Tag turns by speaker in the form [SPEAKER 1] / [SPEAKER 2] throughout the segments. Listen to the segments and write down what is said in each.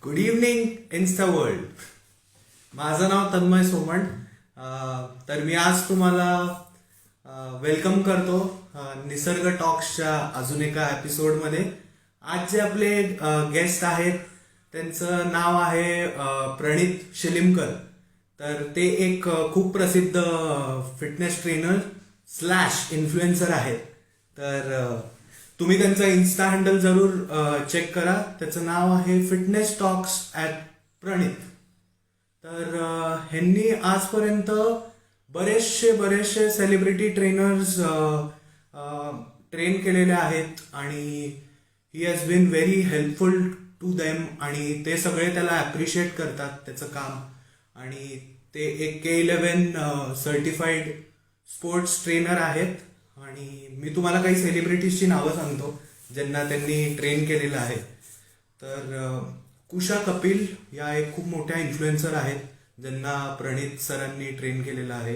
[SPEAKER 1] Good evening Insta world. माझं नाव तन्मय सोमण. तर मी आज तुम्हाला वेलकम करतो निसर्ग टॉक्सच्या अजून एका एपिसोडमध्ये. आज जे आपले गेस्ट आहेत त्यांचं नाव आहे प्रणित शिलिमकर. तर ते एक खूप प्रसिद्ध फिटनेस ट्रेनर स्लॅश इन्फ्लुएन्सर आहेत. तर तुम्ही त्यांचा इन्स्टा हँडल जरूर चेक करा. त्याचं नाव आहे फिटनेस टॉक्स ॲट प्रणित. तर ह्यांनी आजपर्यंत बरेचसे सेलिब्रिटी ट्रेनर्स ट्रेन केलेले आहेत आणि he has been very helpful to them आणि ते सगळे त्याला ॲप्रिशिएट करतात त्याचं काम. आणि ते एक K11 सर्टिफाईड स्पोर्ट्स ट्रेनर आहेत. आणि मी तुम्हाला काही सेलिब्रिटीजची नावं सांगतो ज्यांना त्यांनी ट्रेन केलेलं आहे. तर कुशा कपिल या एक खूप मोठ्या इन्फ्लुएन्सर आहेत ज्यांना प्रणित सरांनी ट्रेन केलेलं आहे.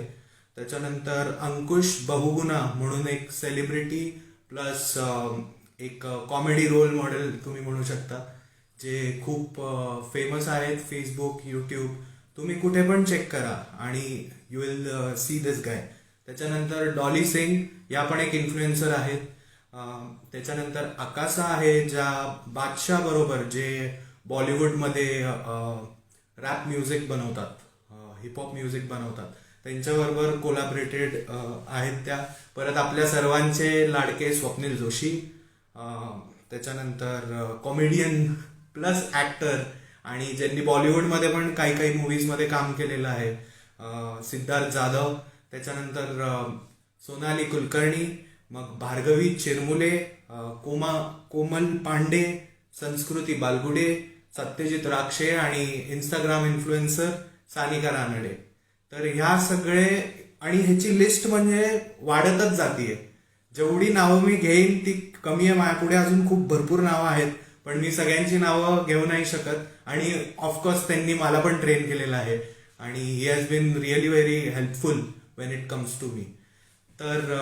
[SPEAKER 1] त्याच्यानंतर अंकुश बहुगुणा म्हणून एक सेलिब्रिटी प्लस एक कॉमेडी रोल मॉडेल तुम्ही म्हणू शकता, जे खूप फेमस आहेत. फेसबुक, यूट्यूब, तुम्ही कुठे पण चेक करा आणि you will see this guy. त्याच्यानंतर डॉली सिंग या पण एक इन्फ्लुएन्सर आहेत. त्याच्यानंतर आकाशा आहे ज्या बादशाह बरोबर, जे बॉलिवूडमध्ये रॅप म्युझिक बनवतात, हिपहॉप म्युझिक बनवतात, त्यांच्याबरोबर कोलॅबरेटेड आहेत त्या. परत आपल्या सर्वांचे लाडके स्वप्नील जोशी. त्याच्यानंतर कॉमेडियन प्लस ॲक्टर आणि ज्यांनी बॉलिवूडमध्ये पण काही काही मूवीजमध्ये काम केलेलं आहे, सिद्धार्थ जाधव. त्याच्यानंतर सोनाली कुलकर्णी, मग भार्गवी चिरमुले, कोमल पांडे, संस्कृती बालगुडे, सत्यजित राक्षे आणि इंस्टाग्राम इन्फ्लुएन्सर सानिका रानडे. तर ह्या सगळे, आणि ह्याची लिस्ट म्हणजे वाढतच जातीये. जेवढी नावं मी घेईन ती कमी आहे. माझ्यापुढे अजून खूप भरपूर नावं आहेत, पण मी सगळ्यांची नावं घेऊ नाही शकत. आणि ऑफकोर्स त्यांनी मला पण ट्रेन केलेलं आहे आणि he has been really very helpful when it comes to me. तर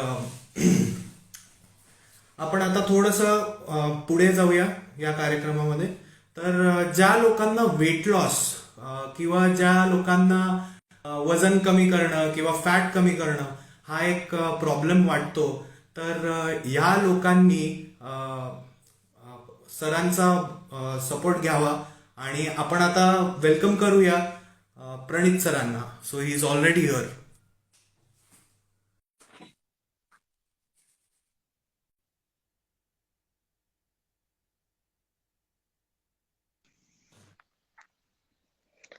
[SPEAKER 1] आपण आता थोडंसं पुढे जाऊया या कार्यक्रमामध्ये. तर ज्या लोकांना वेट लॉस किंवा ज्या लोकांना वजन कमी करणं किंवा फॅट कमी करणं हा एक प्रॉब्लेम वाटतो, तर या लोकांनी सरांचा सपोर्ट घ्यावा. आणि आपण आता वेलकम करूया प्रणित सरांना. So he is already here.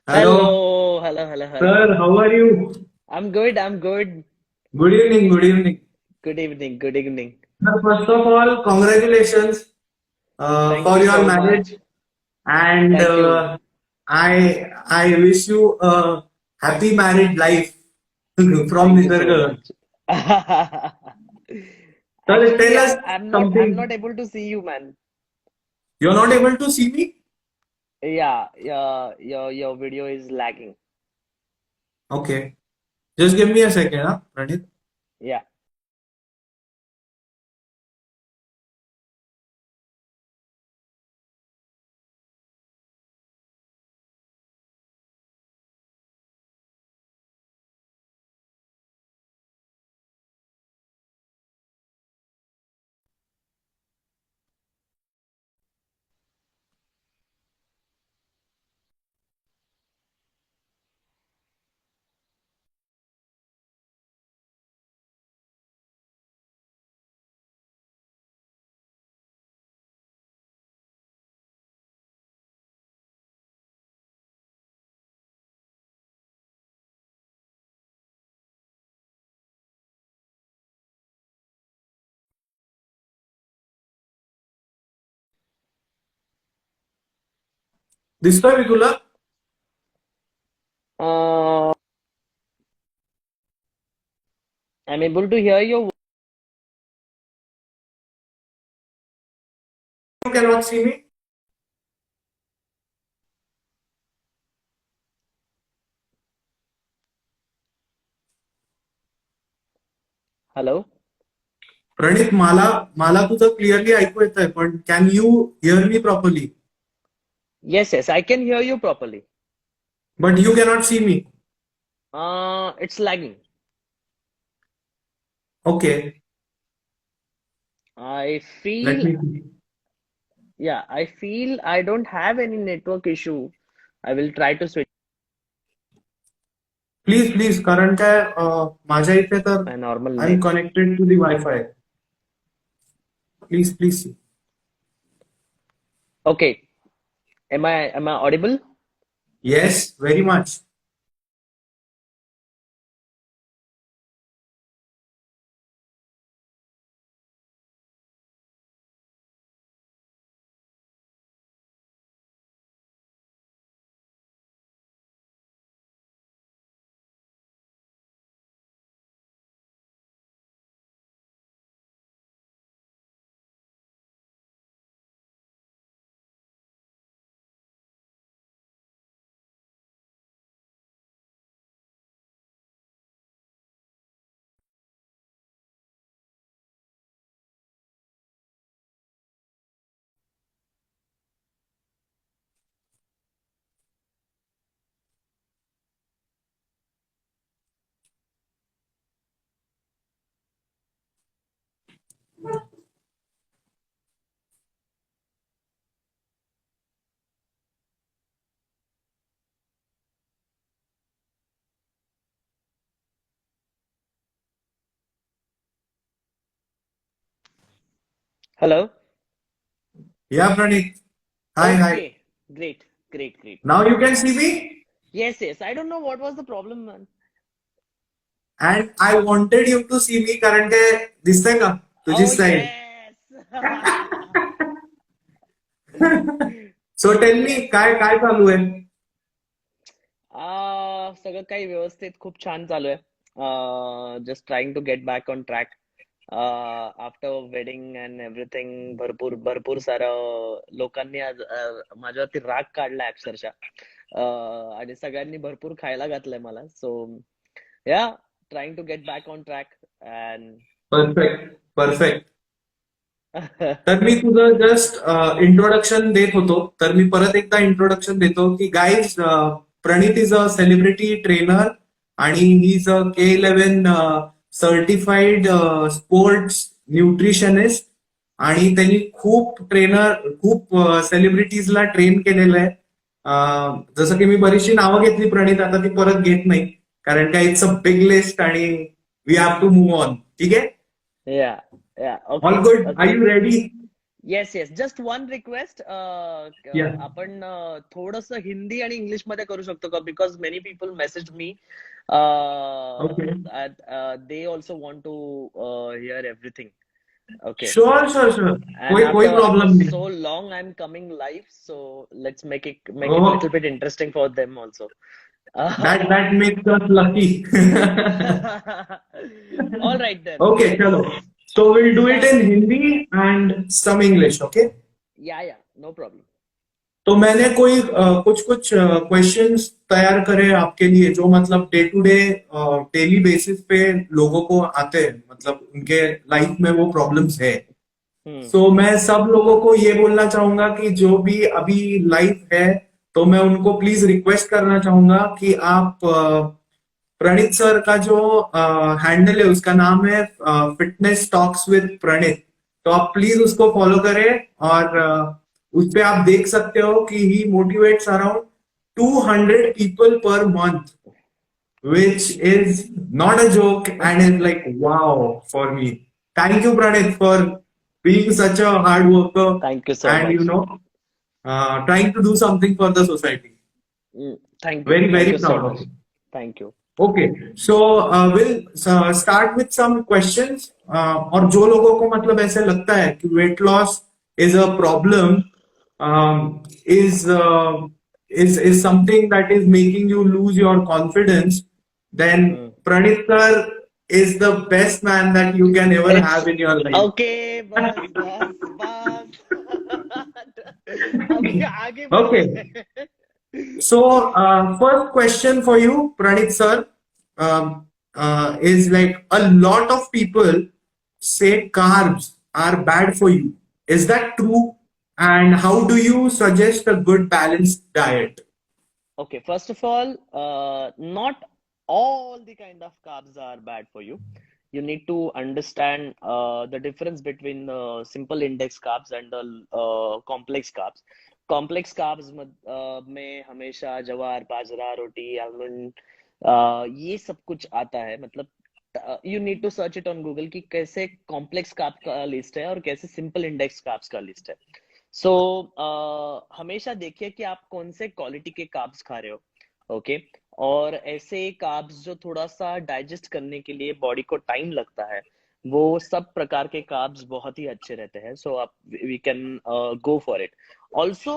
[SPEAKER 1] Hello
[SPEAKER 2] Hello.
[SPEAKER 1] Sir, how are you?
[SPEAKER 2] I'm good.
[SPEAKER 1] Good evening. Good evening.
[SPEAKER 2] Good evening.
[SPEAKER 1] First of all congratulations
[SPEAKER 2] Thank
[SPEAKER 1] for
[SPEAKER 2] you
[SPEAKER 1] your
[SPEAKER 2] so
[SPEAKER 1] marriage.
[SPEAKER 2] much.
[SPEAKER 1] And
[SPEAKER 2] Thank you.
[SPEAKER 1] I wish you a happy married life from
[SPEAKER 2] Thank you so
[SPEAKER 1] Nisarga.
[SPEAKER 2] much.
[SPEAKER 1] So
[SPEAKER 2] Actually,
[SPEAKER 1] tell us
[SPEAKER 2] I'm
[SPEAKER 1] something.
[SPEAKER 2] not able to see you, man.
[SPEAKER 1] You're not able to see me?
[SPEAKER 2] Yeah, your video is lagging.
[SPEAKER 1] Okay. Just give me a second, huh, Pranit?
[SPEAKER 2] Yeah.
[SPEAKER 1] दिसतोय मी तुला?
[SPEAKER 2] Uh, I'm able to hear your.
[SPEAKER 1] You cannot see me?
[SPEAKER 2] Hello.
[SPEAKER 1] Pranit, मला मला तुझं clearly ऐकू येतंय, पण can you here me properly?
[SPEAKER 2] Yes, yes, I can hear you properly.
[SPEAKER 1] but you cannot see me.
[SPEAKER 2] It's lagging.
[SPEAKER 1] Okay,
[SPEAKER 2] I
[SPEAKER 1] let
[SPEAKER 2] feel,
[SPEAKER 1] me see.
[SPEAKER 2] yeah, I feel I don't have any network issue. I will try to switch
[SPEAKER 1] please please, कारण काय माझ्या इथे तर
[SPEAKER 2] my normal
[SPEAKER 1] I am
[SPEAKER 2] net.
[SPEAKER 1] Connected to the wifi. Please please.
[SPEAKER 2] Okay, am I audible?
[SPEAKER 1] Yes, very much.
[SPEAKER 2] Hello?
[SPEAKER 1] या Praneet. Hi hi.
[SPEAKER 2] Okay, great, great, great.
[SPEAKER 1] Now you can see me.
[SPEAKER 2] Yes, yes, I don't know what was the problem, man.
[SPEAKER 1] And I wanted you to see me, कारण काय दिसतंय का तुझी
[SPEAKER 2] Oh,
[SPEAKER 1] side.
[SPEAKER 2] yes.
[SPEAKER 1] So tell me,
[SPEAKER 2] Yes.
[SPEAKER 1] काय काय चालू आहे.
[SPEAKER 2] सगळं काही व्यवस्थित खूप छान चालू आहे. Just trying to get back on track. After wedding and everything भरपूर भरपूर सारं लोकांनी आज माझ्यावरती राग काढलाय अक्षरशः. आणि सगळ्यांनी भरपूर खायला घातलंय मला. So yeah trying to get back on track and
[SPEAKER 1] perfect perfect. तर मी तुझं जस्ट इंट्रोडक्शन देत होतो, तर मी परत एकदा इंट्रोडक्शन देतो की guys, Pranit is a celebrity trainer आणि he is a K11 certified sports nutritionist. आणि त्यांनी खूप सेलिब्रिटीजला ट्रेन केलेलं आहे. जसं की मी बरीचशी नावं घेतली प्रणित, आता ती परत घेत नाही, कारण काय इट्स अ बिग लिस्ट आणि we have to move on. ठीक आहे.
[SPEAKER 2] Yeah yeah
[SPEAKER 1] all
[SPEAKER 2] okay
[SPEAKER 1] good, are
[SPEAKER 2] okay.
[SPEAKER 1] You ready.
[SPEAKER 2] Yes yes just one request.
[SPEAKER 1] Yeah.
[SPEAKER 2] आपण थोडस हिंदी आणि इंग्लिश मध्ये करू शकतो का? Because many people message me
[SPEAKER 1] okay.
[SPEAKER 2] They also want to hear everything. Okay.
[SPEAKER 1] Sure sure sure.
[SPEAKER 2] And
[SPEAKER 1] कोई
[SPEAKER 2] after
[SPEAKER 1] problem नहीं.
[SPEAKER 2] so long I'm coming live, so let's make it a little
[SPEAKER 1] Oh,
[SPEAKER 2] bit interesting for them also.
[SPEAKER 1] that makes us lucky.
[SPEAKER 2] All right then,
[SPEAKER 1] Okay, चलो.
[SPEAKER 2] let's
[SPEAKER 1] So we'll do it in
[SPEAKER 2] start.
[SPEAKER 1] Hindi and some English, okay?
[SPEAKER 2] Yeah, no problem.
[SPEAKER 1] तो मैंने कोई कुछ कुछ questions तैयार करे आपके लिए, जो मतलब day to day daily basis पे लोगों को आते हैं, मतलब उनके लाइफ में वो प्रॉब्लम्स है.
[SPEAKER 2] Hmm.
[SPEAKER 1] सो मैं सब लोगों को ये बोलना चाहूंगा कि जो भी अभी लाइव है, तो मैं उनको प्लीज रिक्वेस्ट करना चाहूंगा कि आप प्रणीत सर का जो हैंडल है उसका नाम है फिटनेस टॉक्स विद प्रणीत. तो आप प्लीज उसको फॉलो करें और उस पे आप देख सकते हो कि he motivates around 200 people per month, which is not a joke and is like wow for me. Thank you, Pranit, for being such a hard worker
[SPEAKER 2] Thank you so
[SPEAKER 1] and
[SPEAKER 2] much.
[SPEAKER 1] trying to do something for the society.
[SPEAKER 2] Thank you.
[SPEAKER 1] Very,
[SPEAKER 2] Thank
[SPEAKER 1] very
[SPEAKER 2] you so
[SPEAKER 1] proud of
[SPEAKER 2] much.
[SPEAKER 1] you.
[SPEAKER 2] Thank you.
[SPEAKER 1] Okay, so we'll start with some questions. और जो लोगों को मतलब ऐसे लगता है कि weight loss is a problem, is something that is making you lose your confidence, then
[SPEAKER 2] Hmm.
[SPEAKER 1] Pranit sir is the best man that you can ever
[SPEAKER 2] It's
[SPEAKER 1] have in your life.
[SPEAKER 2] okay, बस. अभी आगे
[SPEAKER 1] Okay.
[SPEAKER 2] बढ़ते हैं.
[SPEAKER 1] So, first question for you, Pranit sir, is like a lot of people say carbs are bad for you. Is that true? And how do you suggest a good balanced diet?
[SPEAKER 2] Okay, first of all, not all the kind of carbs are bad for you. You need to understand the difference between the simple index carbs and the complex carbs. Complex carbs में हमेशा ज्वार, बाजरा, रोटी, almond, ये सब कुछ आता है. मतलब you need to search it on Google कि कैसे कॉम्प्लेक्स कार्ब का लिस्ट है और कैसे सिंपल इंडेक्स कार्ब्स का लिस्ट है. सो हमेशा देखिए कि आप कौन से क्वालिटी के कार्ब्स खा रहे हो. ओके. और ऐसे कार्ब्स जो थोड़ा सा डाइजेस्ट करने के लिए बॉडी को टाइम लगता है, वो सब प्रकार के कार्ब्स बहुत ही अच्छे रहते हैं. सो आप we can go for it. Also,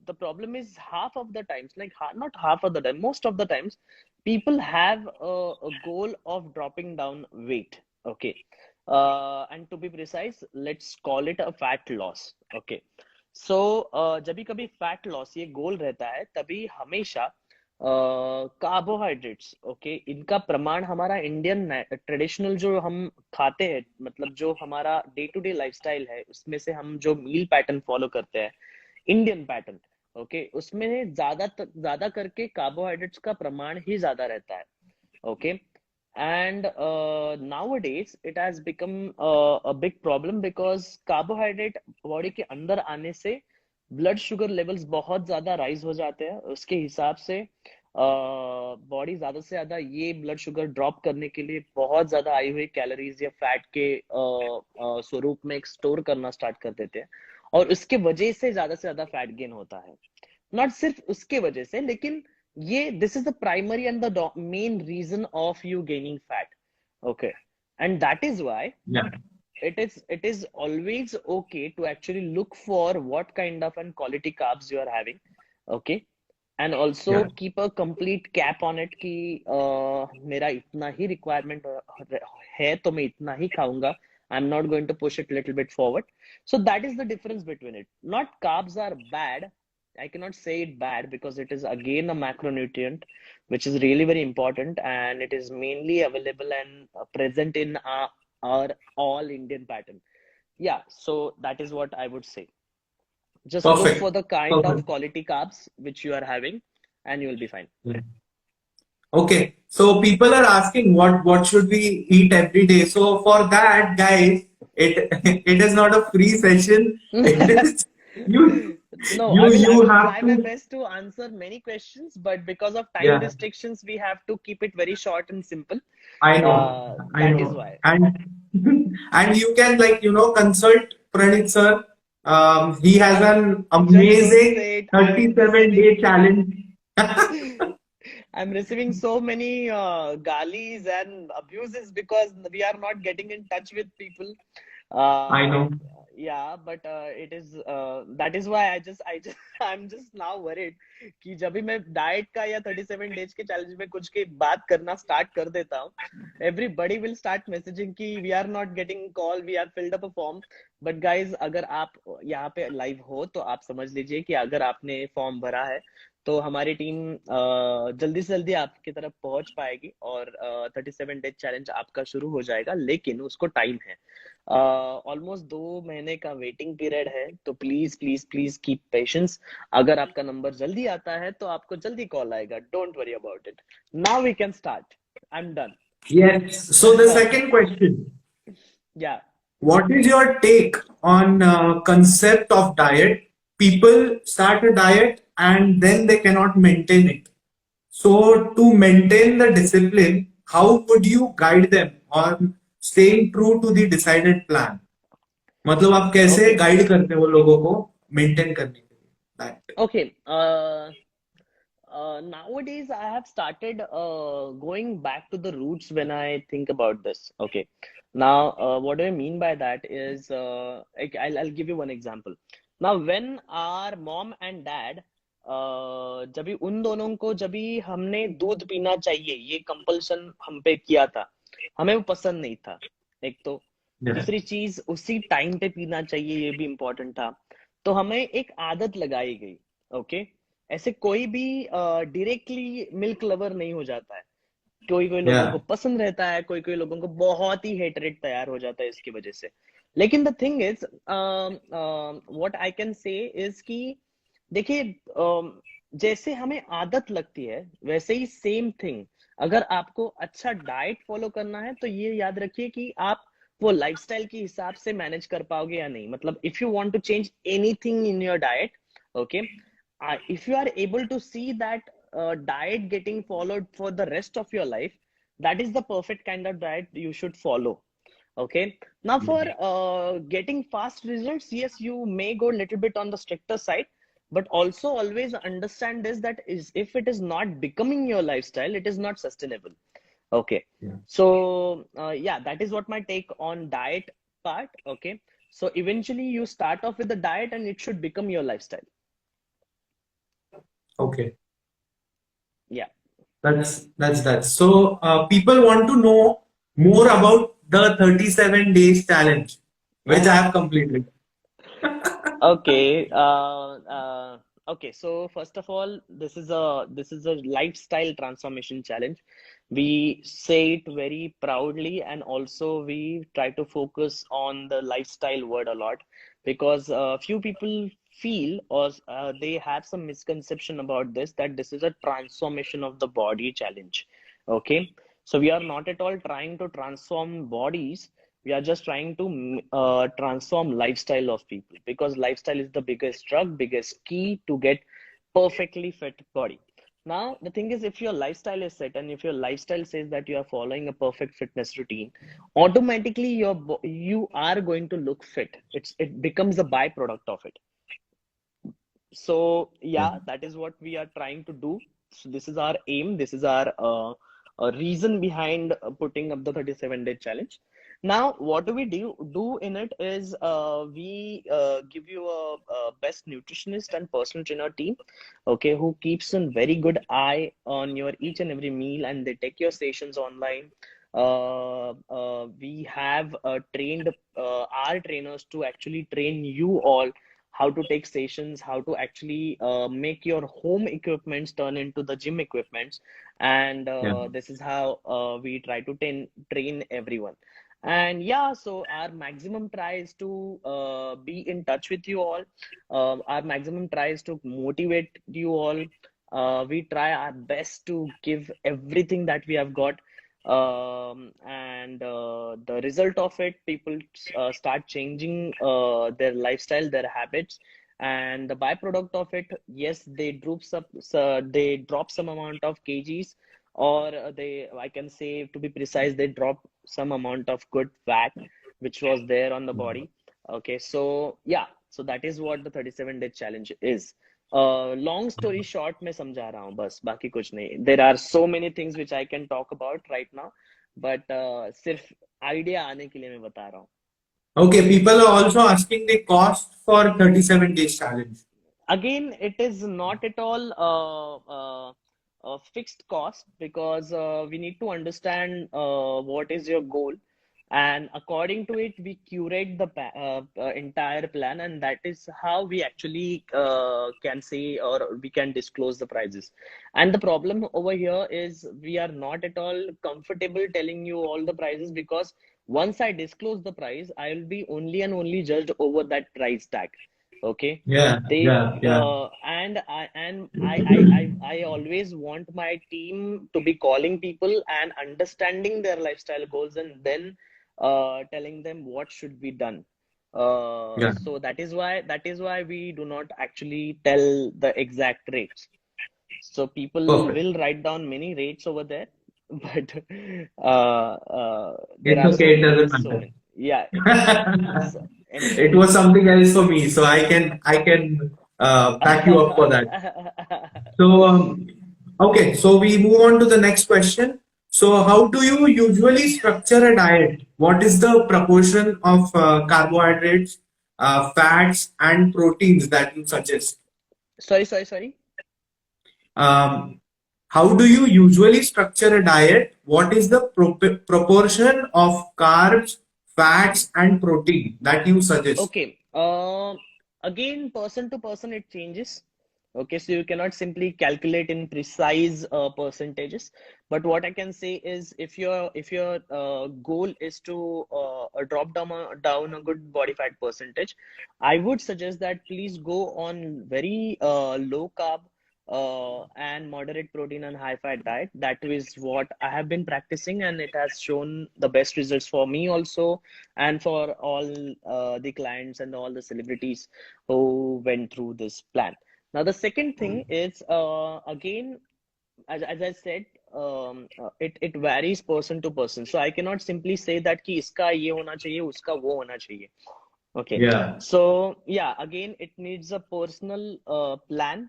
[SPEAKER 2] the problem is half of the times, like not half of the time, most of the times, people have a goal of dropping down weight. Okay. And to be precise, let's call it a fat loss. Okay. So, जब भी कभी fat loss ये गोल रहता है, तभी हमेशा carbohydrates, okay, इनका प्रमाण हमारा इंडियन ट्रेडिशनल जो हम खाते हैं, मतलब जो हमारा डे टू डे लाइफस्टाइल है, उसमें से हम जो मील पैटर्न फॉलो करते हैं, इंडियन पैटर्न, ओके, उसमें ज्यादा करके कार्बोहाइड्रेट्स का प्रमाण ही ज्यादा रहता है. Okay. And nowadays it has become a big problem because carbohydrate body के अंदर आने से ब्लड शुगर लेवल्स बहुत ज्यादा राइज हो जाते हैं. उसके हिसाब से बॉडी ज्यादा से ज्यादा ये ब्लड शुगर ड्रॉप करने के लिए बहुत ज्यादा आई हुई कैलोरीज या फैट के स्वरूप में स्टोर करना स्टार्ट कर देते हैं, और उसके वजह से ज्यादा फैट गेन होता है. नॉट सिर्फ उसके वजह से, लेकिन ये this is the primary and the main reason of you gaining fat. Okay. And that is why
[SPEAKER 1] Yeah.
[SPEAKER 2] it is always okay to actually look for what kind of and quality carbs you are having. Okay. And also
[SPEAKER 1] Yeah.
[SPEAKER 2] keep a complete cap on it कि मेरा इतना ही requirement है तो मैं इतना ही खाऊंगा. I'm not going to push it little bit forward. So that is the difference between it. Not carbs are bad. I cannot say it bad because it is again a macronutrient which is really very important, and it is mainly available and present in our all Indian pattern. Yeah, so that is what I would say. Just look for
[SPEAKER 1] Perfect.
[SPEAKER 2] the kind of
[SPEAKER 1] Perfect.
[SPEAKER 2] quality carbs which you are having, and you will be fine.
[SPEAKER 1] Yeah. Okay. So people are asking what should we eat every day. So for that, guys, it it is not a free session. It is you
[SPEAKER 2] No, I
[SPEAKER 1] you
[SPEAKER 2] will I
[SPEAKER 1] you
[SPEAKER 2] will
[SPEAKER 1] have
[SPEAKER 2] try my
[SPEAKER 1] to.
[SPEAKER 2] best to answer many questions, but because of time
[SPEAKER 1] Yeah.
[SPEAKER 2] restrictions, we have to keep it very short and simple.
[SPEAKER 1] I know. I
[SPEAKER 2] That is
[SPEAKER 1] know.
[SPEAKER 2] why.
[SPEAKER 1] And and you can, like, consult Pranit sir. He has
[SPEAKER 2] Uh,
[SPEAKER 1] an
[SPEAKER 2] just don't
[SPEAKER 1] amazing
[SPEAKER 2] say it.
[SPEAKER 1] 37-day challenge.
[SPEAKER 2] I'm receiving so many galis and abuses because we are not getting in touch with people.
[SPEAKER 1] I
[SPEAKER 2] Uh,
[SPEAKER 1] know.
[SPEAKER 2] yeah, but it is that is why I just I'm just now worried कि जब भी मैं diet का या 37 days के challenge में कुछ की बात करना स्टार्ट कर देता हूँ, everybody will start messaging कि we are not getting call, we have filled up a form. But guys, अगर आप यहाँ पे लाइव हो तो आप समझ लीजिए कि अगर आपने फॉर्म भरा है तो हमारी टीम जल्दी से जल्दी आपकी तरफ पहुंच पाएगी, और 37 डेज चैलेंज आपका शुरू हो जाएगा, लेकिन उसको टाइम है. ऑलमोस्ट 2 महीने का वेटिंग पीरियड है, तो please please please keep patience. अगर आपका नंबर जल्दी आता है तो आपको जल्दी कॉल आएगा. Don't worry about it. Now we can start. I am done.
[SPEAKER 1] Yes. So the second question.
[SPEAKER 2] या.
[SPEAKER 1] What is your take on concept of diet? People start a diet and then they cannot maintain it. So to maintain the discipline, how would you guide them on staying true to the decided plan? मतलब आप कैसे
[SPEAKER 2] okay.
[SPEAKER 1] Guide करते हो लोगों को maintain करने के लिए diet?
[SPEAKER 2] Okay. Nowadays I have started going back to the roots when I think about this. Okay. Now, what do I mean by that is, I'll give you one example. Now, when our mom and dad, जब भी उन दोनों को जब भी हमने दूध पीना चाहिए ये कंपल्सन हम पे किया था, हमें वो पसंद नहीं था. एक तो
[SPEAKER 1] Yes.
[SPEAKER 2] दूसरी चीज, उसी टाइम पे पीना चाहिए ये भी इम्पोर्टेंट था. तो हमें एक आदत लगाई गई. ओके. ऐसे कोई भी डायरेक्टली मिल्क लवर नहीं हो जाता है. कोई कोई लोगों को
[SPEAKER 1] Yeah.
[SPEAKER 2] पसंद रहता है, कोई कोई लोगों को बहुत ही हेटरेट तैयार हो जाता है इसकी वजह से. लेकिन the thing is what I can say is कि देखिए, जैसे हमें आदत लगती है वैसे ही सेम थिंग, अगर आपको अच्छा डाइट फॉलो करना है तो ये याद रखिए कि आप वो लाइफस्टाइल के हिसाब से मैनेज कर पाओगे या नहीं। मतलब if you want to change anything in your diet, okay, if you are able to see that diet getting followed for the rest of your life, that is the perfect kind of diet you should follow. Okay. Now, for getting fast results, yes, you may go a little bit on the stricter side, but also always understand this, that is, if it is not becoming your lifestyle, it is not sustainable. Okay.
[SPEAKER 1] Yeah.
[SPEAKER 2] So, yeah, that is what my take on diet part. Okay. So, eventually, you start off with the diet and it should become your lifestyle.
[SPEAKER 1] Okay.
[SPEAKER 2] Yeah.
[SPEAKER 1] That's that. So people want to know more about the 37 days challenge, which I have completed.
[SPEAKER 2] Okay. Okay. So first of all, this is a lifestyle transformation challenge. We say it very proudly, and also we try to focus on the lifestyle word a lot, because few people feel, or they have some misconception about this, that this is a transformation of the body challenge. Okay. So we are not at all trying to transform bodies. We are just trying to transform lifestyle of people, because lifestyle is the biggest drug, biggest key to get perfectly fit body. Now the thing is, if your lifestyle is set and if your lifestyle says that you are following a perfect fitness routine, automatically you are going to look fit. It becomes a byproduct of it. So
[SPEAKER 1] Yeah.
[SPEAKER 2] yeah, that is what we are trying to do. So this is our aim. This is our reason behind putting up the 37-day challenge. Now, what do we do in it is we give you a best nutritionist and personal trainer team, okay, who keeps a very good eye on your each and every meal, and they take your sessions online. We have trained our trainers to actually train you all how to take sessions, how to actually make your home equipments turn into the gym equipments. And
[SPEAKER 1] Yeah.
[SPEAKER 2] this is how we try to train everyone. And yeah, so our maximum try is to be in touch with you all. Our maximum try is to motivate you all. We try our best to give everything that we have got. And the result of it, people start changing their lifestyle, their habits, and the byproduct of it, yes, they they drop some amount of kgs, or I can say, to be precise, they drop some amount of good fat which was there on the body. Okay, so yeah, so that is what the 37-day challenge is. Long story short में समझा रहा हूँ बस, बाकी कुछ नहीं. There are so many things which I can talk about right now, but सिर्फ idea आने के लिए मैं बता रहा हूँ.
[SPEAKER 1] Okay, people are also asking the cost for 37 days challenge.
[SPEAKER 2] Again, it is not at all a fixed cost, because we need to understand what is your goal, and according to it we curate the entire plan, and that is how we actually can say, or we can disclose the prices. And the problem over here is we are not at all comfortable telling you all the prices, because once I disclose the price, I will be only and only judged over that price tag. Okay.
[SPEAKER 1] Yeah,
[SPEAKER 2] They
[SPEAKER 1] yeah, yeah.
[SPEAKER 2] and I always want my team to be calling people and understanding their lifestyle goals, and then telling them what should be done.
[SPEAKER 1] Yeah.
[SPEAKER 2] So that is why we do not actually tell the exact rates. So people
[SPEAKER 1] Perfect.
[SPEAKER 2] will write down many rates over there, but there
[SPEAKER 1] It's
[SPEAKER 2] are
[SPEAKER 1] okay,
[SPEAKER 2] so
[SPEAKER 1] it
[SPEAKER 2] many,
[SPEAKER 1] doesn't
[SPEAKER 2] so
[SPEAKER 1] matter.
[SPEAKER 2] many. Yeah. So anyway.
[SPEAKER 1] It was something else for me, so I can back you up for that. So okay, so we move on to the next question. So how do you usually structure a diet? What is the proportion of carbohydrates, fats, and proteins that you suggest?
[SPEAKER 2] Sorry.
[SPEAKER 1] Um, how do you usually structure a diet? What is the proportion of carbs, fats, and protein that you suggest?
[SPEAKER 2] Okay. Again, person to person, it changes. Okay, so you cannot simply calculate in precise percentages. But what I can say is, if your goal is to drop down a good body fat percentage, I would suggest that please go on very low carb and moderate protein and high fat diet. That is what I have been practicing, and it has shown the best results for me also, and for all the clients and all the celebrities who went through this plan. Now, the second thing is, again, as I said, it varies person to person. So I cannot simply say that कि इसका ये होना चाहिए, उसका वो होना चाहिए. Okay.
[SPEAKER 1] Yeah,
[SPEAKER 2] So yeah, again, it needs a personal plan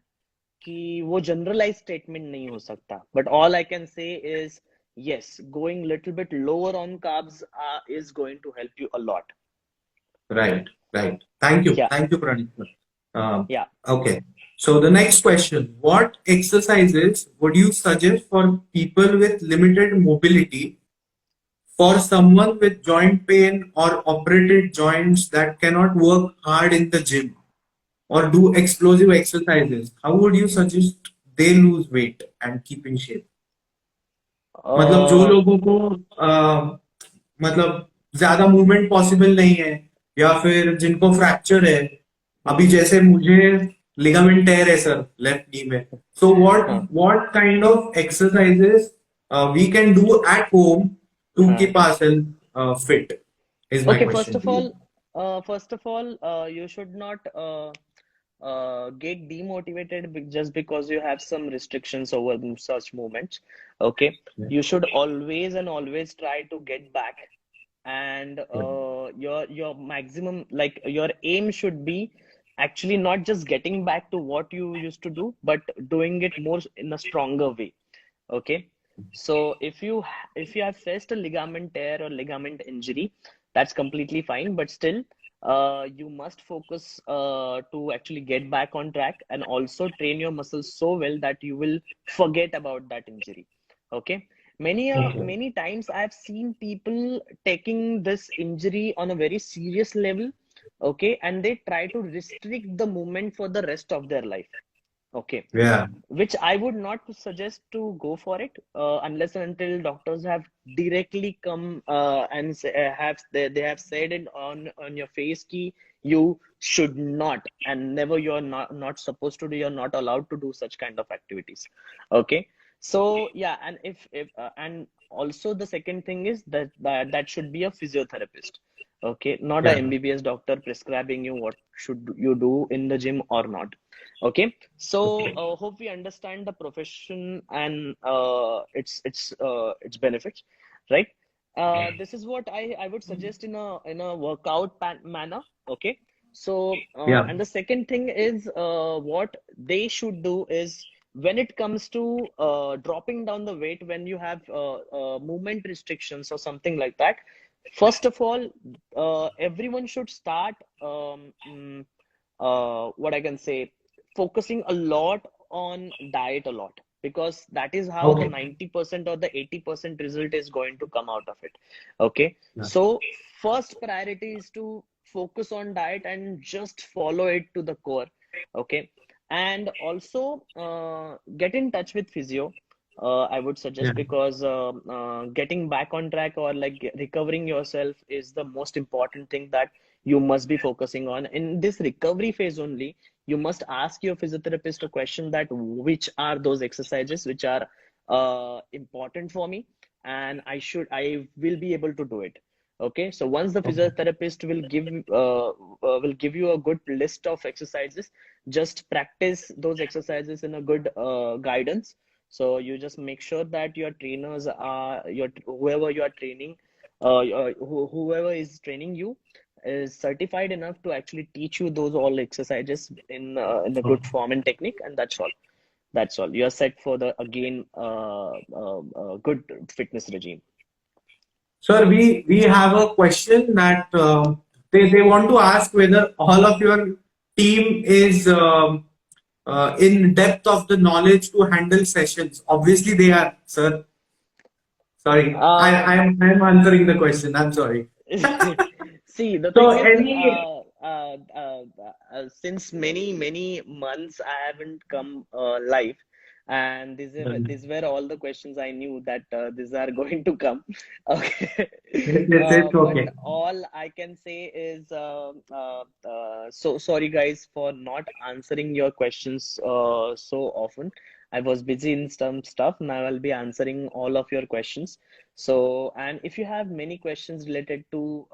[SPEAKER 2] कि वो generalized statement नहीं हो सकता. But all I can say is, yes, going little bit lower on carbs is going to help you a lot.
[SPEAKER 1] right, right.
[SPEAKER 2] Yeah,
[SPEAKER 1] Thank you, Pranit.
[SPEAKER 2] yeah.
[SPEAKER 1] Okay. So the next question, what exercises would you suggest for people with limited mobility, for someone with joint pain or operated joints that cannot work hard in the gym or do explosive exercises? How would you suggest they lose weight and keep in shape? मतलब जो
[SPEAKER 2] Uh,
[SPEAKER 1] लोगों को मतलब ज्यादा movement possible नहीं है, या फिर जिनको फ्रैक्चर है, अभी
[SPEAKER 2] हम्म,
[SPEAKER 1] जैसे मुझे लिगामेंट टेयर है सर लेफ्ट नी में. सो व्हाट
[SPEAKER 2] हाँ,
[SPEAKER 1] what kind of exercises we can do at home to
[SPEAKER 2] हाँ.
[SPEAKER 1] Keep ourselves fit is my
[SPEAKER 2] Okay,
[SPEAKER 1] question to you.
[SPEAKER 2] first of all, you should not get demotivated just because you have some restrictions over such movements. Okay,
[SPEAKER 1] Yeah.
[SPEAKER 2] you should always and always try to get back, and
[SPEAKER 1] Yeah.
[SPEAKER 2] your maximum, like your aim should be actually not just getting back to what you used to do, but doing it more in a stronger way. Okay, so if you have faced a ligament tear or ligament injury, that's completely fine, but still, you must focus to actually get back on track and also train your muscles so well that you will forget about that injury. Okay,
[SPEAKER 1] Okay.
[SPEAKER 2] many times I've seen people taking this injury on a very serious level. Okay, and they try to restrict the movement for the rest of their life. Okay,
[SPEAKER 1] Yeah.
[SPEAKER 2] which I would not suggest to go for it unless and until doctors have directly come and they have said it on your face key, you should not, and never, you're not supposed to do, you're not allowed to do such kind of activities. Okay, so yeah, and if and also the second thing is that should be a physiotherapist. Okay, not a
[SPEAKER 1] Yeah.
[SPEAKER 2] MBBS doctor prescribing you what should you do in the gym or not. Okay, so
[SPEAKER 1] Okay.
[SPEAKER 2] hope we understand the profession and its benefits, right? This is what I would suggest in a workout manner. Okay, so
[SPEAKER 1] Yeah.
[SPEAKER 2] and the second thing is what they should do is, when it comes to dropping down the weight when you have movement restrictions or something like that. First of all, everyone should start what I can say, focusing a lot on diet a lot, because that is how the
[SPEAKER 1] Okay.
[SPEAKER 2] 90% or the 80% result is going to come out of it. Okay,
[SPEAKER 1] Yeah.
[SPEAKER 2] so first priority is to focus on diet and just follow it to the core. Okay, and also get in touch with physio. I would
[SPEAKER 1] Yeah.
[SPEAKER 2] suggest, because getting back on track or like recovering yourself is the most important thing that you must be focusing on in this recovery phase only. You must ask your physiotherapist a question that which are those exercises which are important for me, and I will be able to do it. Okay, so once the
[SPEAKER 1] Okay.
[SPEAKER 2] physiotherapist will give you a good list of exercises, just practice those exercises in a good guidance. So you just make sure that your trainers are your whoever you are training, whoever is training you is certified enough to actually teach you those all exercises in a good
[SPEAKER 1] Okay.
[SPEAKER 2] form and technique, and that's all. That's all. You are set for the again good fitness regime.
[SPEAKER 1] Sir, we have a question that they want to ask whether all of your team is in depth of the knowledge to handle sessions. Obviously, they are, sir. Sorry,
[SPEAKER 2] Um,
[SPEAKER 1] I'm answering the question. I'm sorry.
[SPEAKER 2] see, the
[SPEAKER 1] So
[SPEAKER 2] thing is,
[SPEAKER 1] any.
[SPEAKER 2] since many months I haven't come live, and these were all the questions I knew that these are going to come. Okay.
[SPEAKER 1] Yes, yes, it's
[SPEAKER 2] But
[SPEAKER 1] okay.
[SPEAKER 2] all I can say is so sorry guys for not answering your questions so often. I was busy in some stuff. Now I'll be answering all of your questions. So, and if you have many questions related to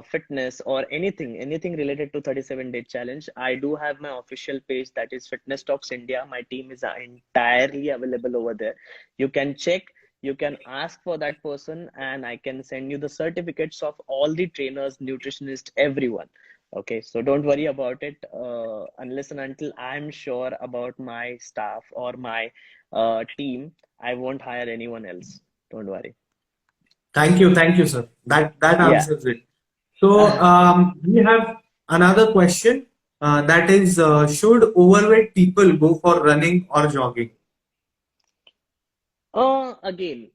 [SPEAKER 2] fitness or anything related to 37-day challenge, I do have my official page, that is Fitness Talks India. My team is entirely available over there. You can check, you can ask for that person, and I can send you the certificates of all the trainers, nutritionists, everyone. Okay, so don't worry about it unless and until I'm sure about my staff or my team. I won't hire anyone else. Don't worry.
[SPEAKER 1] Thank you, sir. That
[SPEAKER 2] Yeah.
[SPEAKER 1] answers it. So we have another question that is, should overweight people go for running or jogging?
[SPEAKER 2] Again,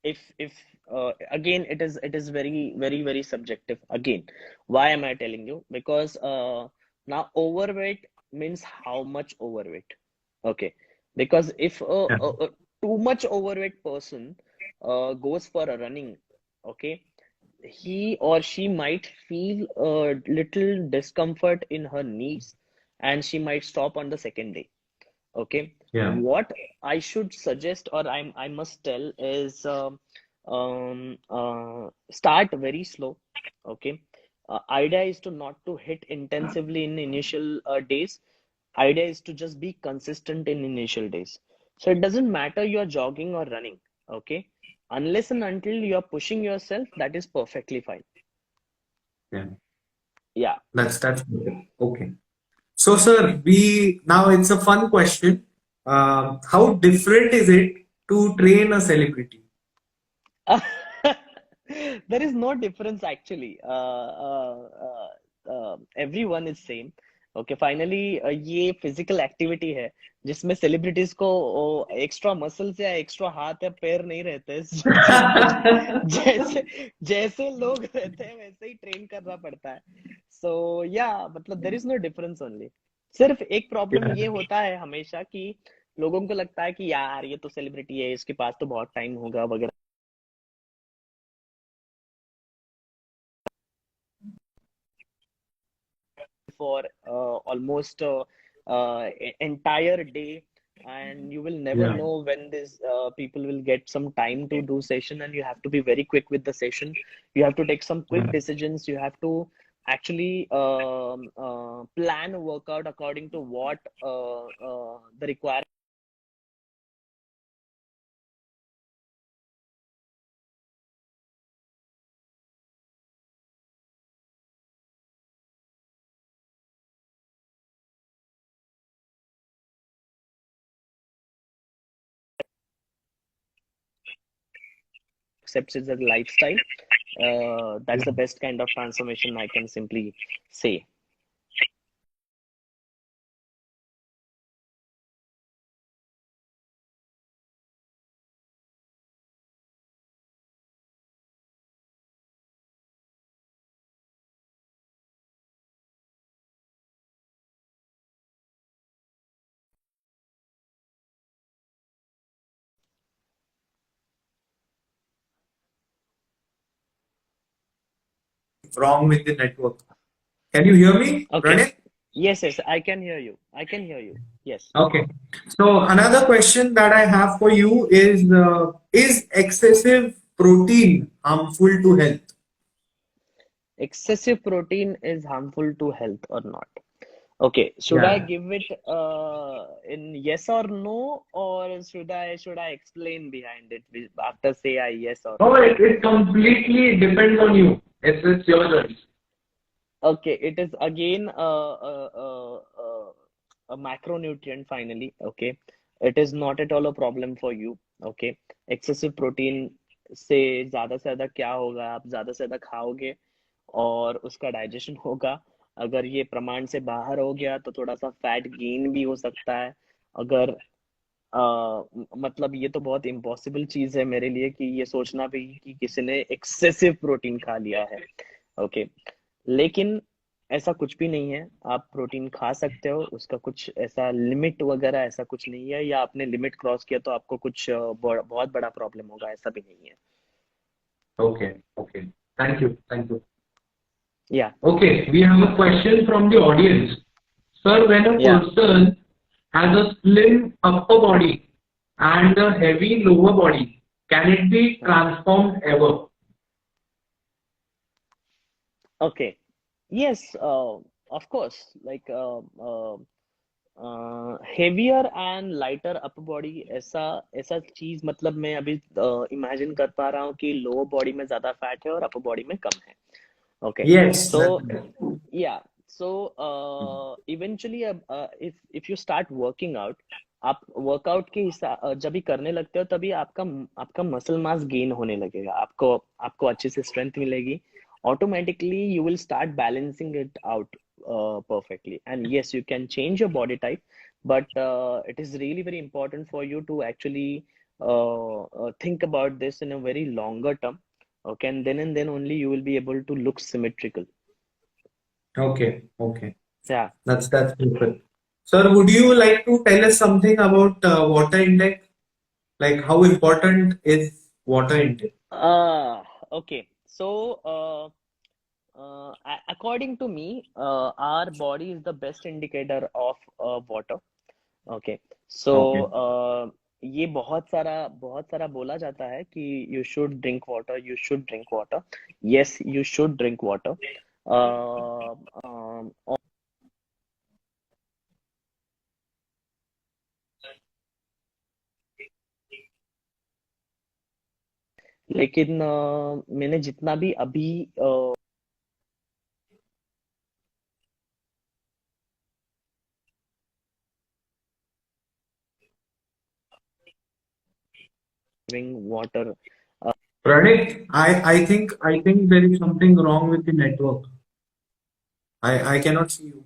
[SPEAKER 2] if again, it is very subjective. Again, why am I telling you? Because now overweight means how much overweight? Okay, because if
[SPEAKER 1] Yeah.
[SPEAKER 2] a too much overweight person goes for a running, okay, he or she might feel a little discomfort in her knees, and she might stop on the second day. Okay,
[SPEAKER 1] Yeah.
[SPEAKER 2] what I should suggest, or I must tell is start very slow. Okay, idea is to not to hit intensively in initial days. Idea is to just be consistent in initial days. So it doesn't matter you're jogging or running. Okay, unless and until you're pushing yourself, that is perfectly fine.
[SPEAKER 1] Yeah.
[SPEAKER 2] Yeah.
[SPEAKER 1] That's okay. Okay. So, sir, we now it's a fun question. How different is it to train a celebrity?
[SPEAKER 2] There is no difference actually. Everyone is same. Okay, finally ये physical activity है जिसमें celebrities को extra muscles या extra हाथ या पैर नहीं रहते हैं. Simple, जैसे जैसे लोग रहते हैं वैसे ही train करना पड़ता है. So yeah, मतलब there is no difference only. सिर्फ एक प्रॉब्लम ये
[SPEAKER 1] Yeah.
[SPEAKER 2] होता है हमेशा कि लोगों को लगता है कि यार ये तो सेलिब्रिटी है, इसके पास तो बहुत टाइम होगा वगैरह. For almost entire day, and you will never
[SPEAKER 1] Yeah.
[SPEAKER 2] know when this people will get some time to do session, and you have to be very quick with the session. You have to take some quick
[SPEAKER 1] Yeah.
[SPEAKER 2] decisions. You have to actually plan a workout according to what the requirement accepts as a lifestyle. That's the best kind of transformation I can simply say.
[SPEAKER 1] Wrong with the network. Can you hear me,
[SPEAKER 2] Okay.
[SPEAKER 1] Pranit?
[SPEAKER 2] Yes, I can hear you. I can hear you. Yes.
[SPEAKER 1] Okay. So another question that I have for you is excessive protein harmful to health?
[SPEAKER 2] Excessive protein is harmful to health or not? Okay, should I
[SPEAKER 1] Yeah.
[SPEAKER 2] give it in yes or no, or should I explain behind it after say I yes or
[SPEAKER 1] Oh,
[SPEAKER 2] no?
[SPEAKER 1] it completely depends on you. It's your choice.
[SPEAKER 2] Okay, it is again a macronutrient finally. Okay, it is not at all a problem for you. Okay, excessive protein से ज्यादा क्या होगा, आप ज्यादा से ज्यादा खाओगे और उसका डाइजेशन होगा. अगर ये प्रमाण से बाहर हो गया तो थोड़ा सा फैट गेन भी हो सकता है. अगर मतलब ये तो बहुत इम्पॉसिबल चीज है मेरे लिए कि ये सोचना भी कि किसी ने एक्सेसिव प्रोटीन खा लिया है. ओके, लेकिन ऐसा कुछ भी नहीं है, आप प्रोटीन खा सकते हो, उसका कुछ ऐसा लिमिट वगैरह ऐसा कुछ नहीं है, या आपने लिमिट क्रॉस किया तो आपको कुछ बहुत बड़ा प्रॉब्लम होगा, ऐसा भी नहीं है।
[SPEAKER 3] Okay. Okay. Thank you. Thank you.
[SPEAKER 2] या
[SPEAKER 3] Okay. We have a question from the audience. Sir, when a
[SPEAKER 2] या
[SPEAKER 3] person has a slim upper body and a heavy lower body, can it be transformed ever?
[SPEAKER 2] okay, yes, of course, like heavier and lighter upper body, ऐसा ऐसा चीज, मतलब मैं अभी imagine कर पा रहा हूँ कि लोअर बॉडी में ज्यादा फैट है और अपर बॉडी में कम है। Okay,
[SPEAKER 3] Yes,
[SPEAKER 2] so
[SPEAKER 3] that's right.
[SPEAKER 2] या सो इवेंचुअली अब if you start working out, आप वर्कआउट के हिसाब जब भी करने लगते हो तभी आपका आपका मसल मास गेन होने लगेगा, आपको आपको अच्छे से स्ट्रेंथ मिलेगी, automatically you will start balancing it out perfectly. And yes, you can change your body type, but it is really very important for you to actually think about this in a very longer term. Okay, and then only you will be able to look symmetrical.
[SPEAKER 3] Okay. Okay.
[SPEAKER 2] Yeah.
[SPEAKER 3] That's perfect. Sir, would you like to tell us something about water intake? Like how important is water intake?
[SPEAKER 2] uh okay, so according to me, our body is the best indicator of water. Okay, so
[SPEAKER 3] Okay.
[SPEAKER 2] ये बहुत सारा बोला जाता है कि you should drink water, you should drink water. Yes, you should drink water, लेकिन मैंने जितना भी अभी drink water.
[SPEAKER 3] Pranit, I think there is something wrong with the network. I cannot see you.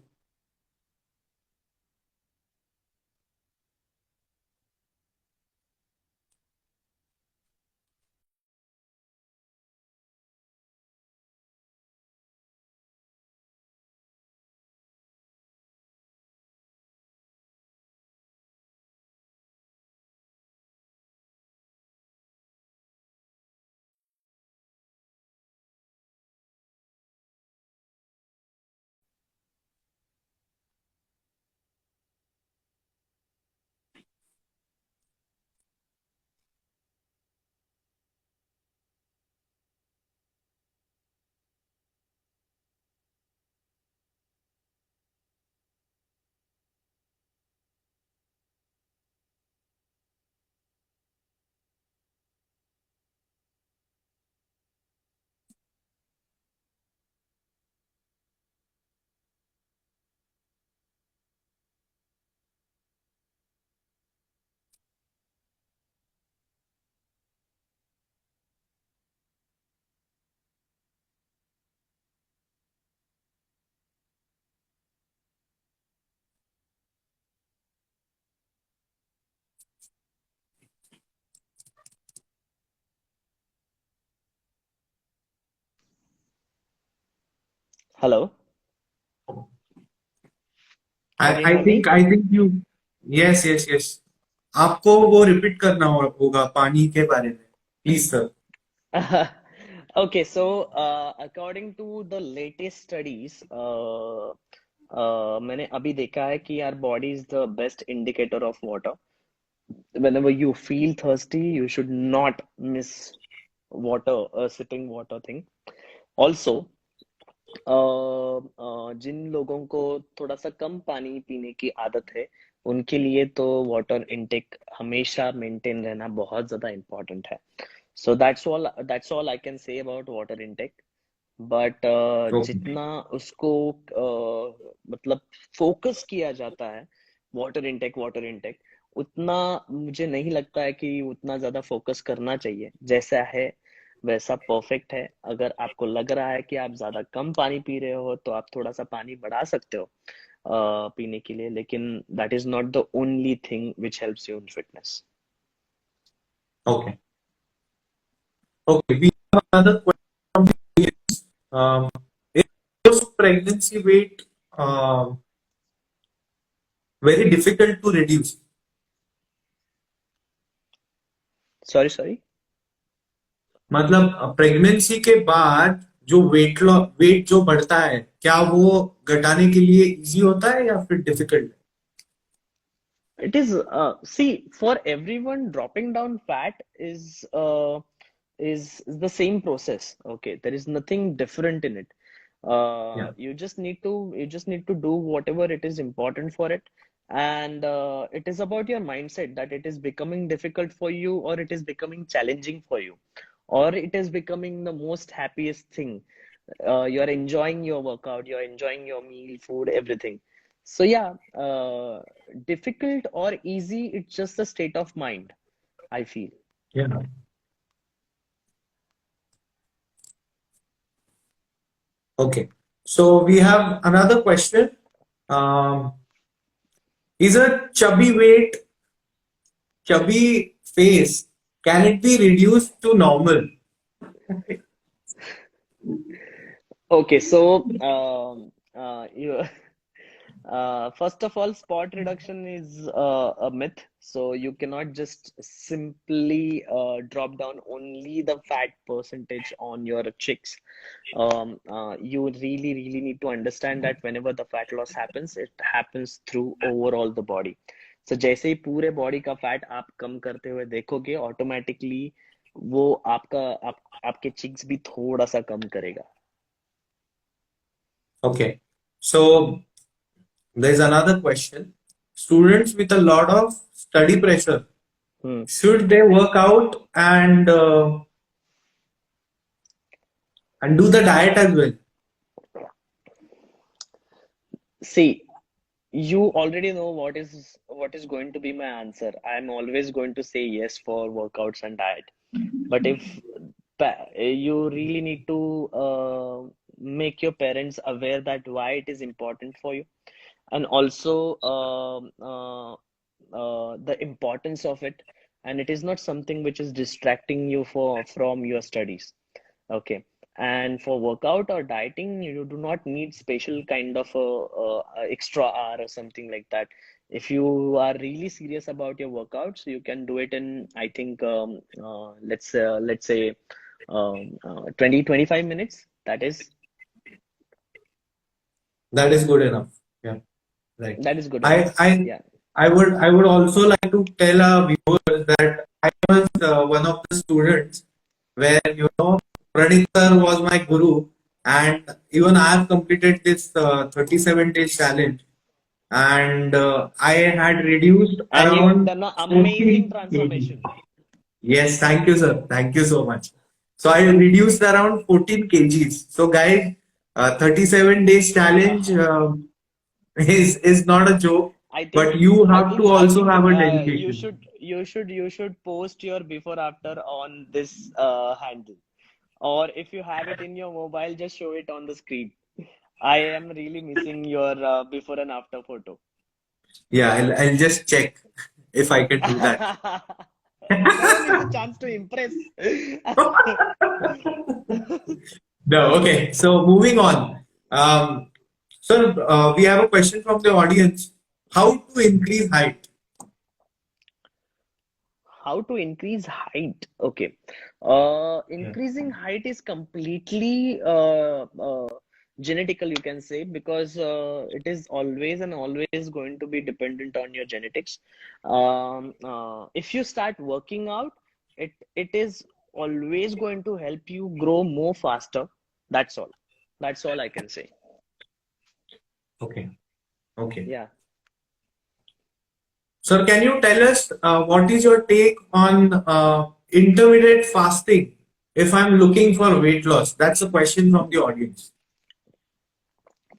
[SPEAKER 2] Hello, can you
[SPEAKER 3] I
[SPEAKER 2] hear me?
[SPEAKER 3] think you. Yes, yes, yes. आपको वो repeat करना होगा पानी के बारे में, please sir.
[SPEAKER 2] Okay, so according to the latest studies, मैंने अभी देखा है कि our body is the best indicator of water. Whenever you feel thirsty, you should not miss water, sipping water thing. Also, जिन लोगों को थोड़ा सा कम पानी पीने की आदत है, उनके लिए तो वाटर इनटेक हमेशा मेंटेन रहना बहुत ज्यादा इम्पोर्टेंट है। So that's all I can say about water intake. But
[SPEAKER 3] Okay.
[SPEAKER 2] जितना उसको मतलब फोकस किया जाता है वाटर इनटेक, उतना मुझे नहीं लगता है कि उतना ज्यादा फोकस करना चाहिए। जैसा है वैसा परफेक्ट है। अगर आपको लग रहा है कि आप ज्यादा कम पानी पी रहे हो तो आप थोड़ा सा पानी बढ़ा सकते हो पीने के लिए, लेकिन that is not the only thing which helps you in fitness.
[SPEAKER 3] Okay. Okay. We have another question from the audience. If pregnancy weight very difficult to reduce?
[SPEAKER 2] Sorry.
[SPEAKER 3] मतलब प्रेगनेंसी के बाद जो वेट जो बढ़ता है, क्या वो घटाने के लिए इजी होता है या फिर difficult?
[SPEAKER 2] It is, see, for everyone, dropping down fat is the same process. Okay, there is nothing different in it.
[SPEAKER 3] Yeah.
[SPEAKER 2] You just need to do whatever it is important for it, and it is about your mindset that it is becoming difficult for you, or it is becoming challenging for you, or it is becoming the most happiest thing. You're enjoying your workout, you're enjoying your meal, food, everything. So yeah, difficult or easy, it's just a state of mind, I feel.
[SPEAKER 3] Yeah. Okay. So we have another question. Um, is a chubby face, can it be reduced to normal?
[SPEAKER 2] Okay, so you first of all, spot reduction is a myth. So you cannot just simply drop down only the fat percentage on your cheeks. You really need to understand that whenever the fat loss happens, it happens through overall the body. So जैसे ही पूरे body का fat आप कम करते हुए देखोगे, automatically वो आपके chicks भी थोड़ा सा कम करेगा.
[SPEAKER 3] Okay. So there's another question. Students with a lot of study pressure,
[SPEAKER 2] Hmm.
[SPEAKER 3] should they work out and do the diet as well?
[SPEAKER 2] See, you already know what is going to be my answer. I'm always going to say yes for workouts and diet. But if you really need to make your parents aware that why it is important for you, and also the importance of it, and it is not something which is distracting you from your studies. Okay. And for workout or dieting, you do not need special kind of a extra hour or something like that. If you are really serious about your workouts, you can do it in, I think, let's say 20-25 minutes.
[SPEAKER 3] That is good enough. Yeah, right.
[SPEAKER 2] That is good
[SPEAKER 3] I
[SPEAKER 2] enough.
[SPEAKER 3] I
[SPEAKER 2] Yeah.
[SPEAKER 3] I would also like to tell our viewers that I was one of the students where Pranit sir was my guru, and even I have completed this 37 days challenge, and I had reduced
[SPEAKER 2] And you have
[SPEAKER 3] around
[SPEAKER 2] done an amazing
[SPEAKER 3] 14 kg.
[SPEAKER 2] transformation.
[SPEAKER 3] Yes, thank you, sir. Thank you so much. So I reduced around 14 kgs. So guys, 37 days challenge is not a joke,
[SPEAKER 2] I
[SPEAKER 3] but
[SPEAKER 2] think
[SPEAKER 3] you
[SPEAKER 2] I
[SPEAKER 3] have to
[SPEAKER 2] think I
[SPEAKER 3] also
[SPEAKER 2] think
[SPEAKER 3] have a
[SPEAKER 2] you
[SPEAKER 3] dedication.
[SPEAKER 2] should post your before after on this handle. Or if you have it in your mobile, just show it on the screen. I am really missing your before and after photo.
[SPEAKER 3] Yeah, I'll just check if I can do that.
[SPEAKER 2] Come on, it's a chance to impress.
[SPEAKER 3] No, okay. So moving on. Sir, we have a question from the audience. How to increase height?
[SPEAKER 2] How to increase height? Okay.
[SPEAKER 3] Yeah.
[SPEAKER 2] Increasing height is completely genetical, you can say, because it is always and always going to be dependent on your genetics. If you start working out, it is always going to help you grow more faster. That's all. That's all I can say.
[SPEAKER 3] Okay. Okay.
[SPEAKER 2] Yeah.
[SPEAKER 3] Sir, can you tell us what is your take on intermittent fasting if I'm looking for weight loss? That's a question from the audience.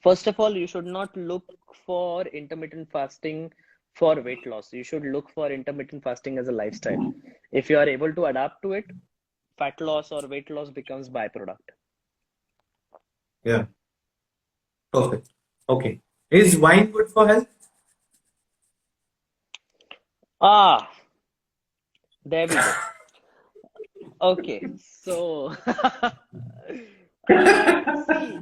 [SPEAKER 2] First of all, you should not look for intermittent fasting for weight loss. You should look for intermittent fasting as a lifestyle. If you are able to adapt to it, fat loss or weight loss becomes byproduct.
[SPEAKER 3] Yeah, perfect. Okay. Is wine good for health?
[SPEAKER 2] Ah, there we go. Okay, so see,